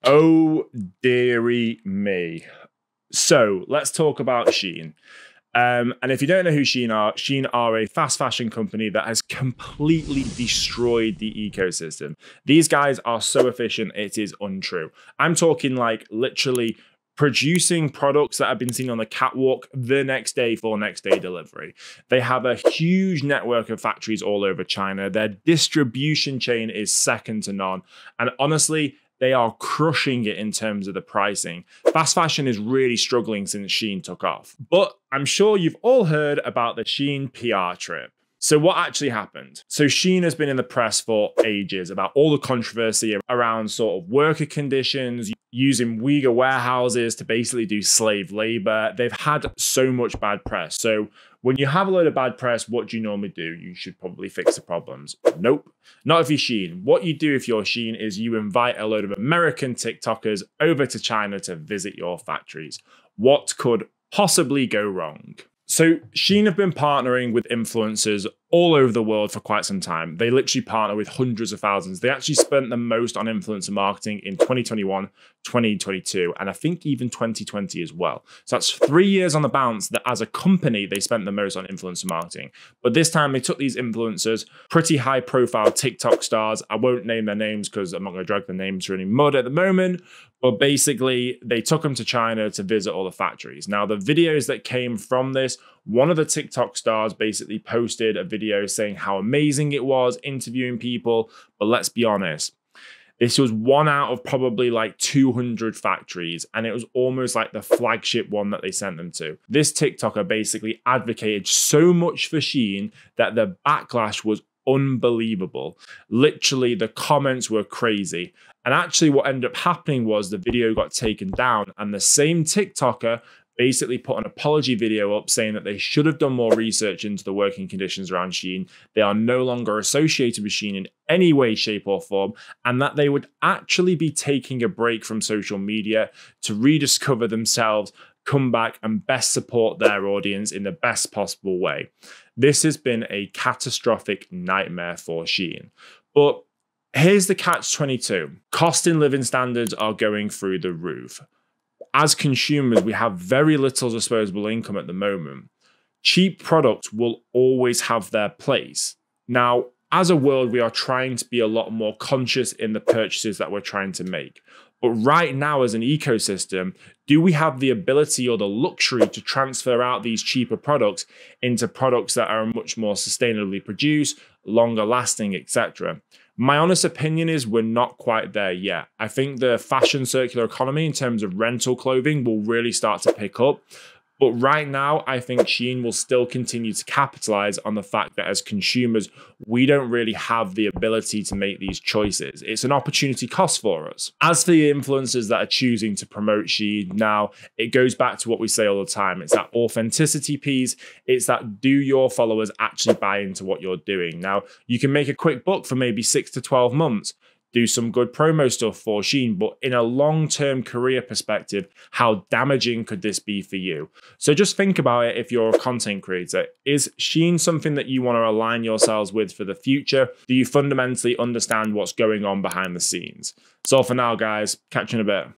Oh, dearie me. So let's talk about Shein. And if you don't know who Shein are a fast fashion company that has completely destroyed the ecosystem. These guys are so efficient, it is untrue. I'm talking like literally producing products that have been seen on the catwalk the next day for next day delivery. They have a huge network of factories all over China. Their distribution chain is second to none. And honestly, they are crushing it in terms of the pricing. Fast fashion is really struggling since Shein took off. But I'm sure you've all heard about the Shein PR trip. So what actually happened? So Shein has been in the press for ages about all the controversy around sort of worker conditions, using Uyghur warehouses to basically do slave labor. They've had so much bad press. So when you have a load of bad press, what do you normally do? You should probably fix the problems. Nope, not if you're Shein. What you do if you're Shein is you invite a load of American TikTokers over to China to visit your factories. What could possibly go wrong? So Shein have been partnering with influencers all over the world for quite some time. They literally partner with hundreds of thousands. They actually spent the most on influencer marketing in 2021, 2022, and I think even 2020 as well. So that's 3 years on the bounce that as a company, they spent the most on influencer marketing. But this time they took these influencers, pretty high profile TikTok stars. I won't name their names because I'm not going to drag their names through any mud at the moment. But basically, they took them to China to visit all the factories. Now, the videos that came from this, one of the TikTok stars basically posted a video saying how amazing it was, interviewing people. But let's be honest, this was one out of probably like 200 factories, and it was almost like the flagship one that they sent them to. This TikToker basically advocated so much for Shein that the backlash was unbelievable. Literally, the comments were crazy. And actually what ended up happening was the video got taken down, and the same TikToker basically put an apology video up saying that they should have done more research into the working conditions around Shein. They are no longer associated with Shein in any way, shape or form, and that they would actually be taking a break from social media to rediscover themselves, come back and best support their audience in the best possible way. This has been a catastrophic nightmare for Shein. But here's the catch-22. Cost and living standards are going through the roof. As consumers, we have very little disposable income at the moment. Cheap products will always have their place. Now, as a world, we are trying to be a lot more conscious in the purchases that we're trying to make. But right now, as an ecosystem, do we have the ability or the luxury to transfer out these cheaper products into products that are much more sustainably produced, longer lasting, etc.? My honest opinion is we're not quite there yet. I think the fashion circular economy in terms of rental clothing will really start to pick up. But right now, I think Shein will still continue to capitalize on the fact that as consumers, we don't really have the ability to make these choices. It's an opportunity cost for us. As for the influencers that are choosing to promote Shein now, it goes back to what we say all the time. It's that authenticity piece. It's that do your followers actually buy into what you're doing? Now, you can make a quick buck for maybe 6 to 12 months. Do some good promo stuff for Shein, but in a long-term career perspective, how damaging could this be for you? So just think about it if you're a content creator. Is Shein something that you want to align yourselves with for the future? Do you fundamentally understand what's going on behind the scenes? So for now, guys, catch you in a bit.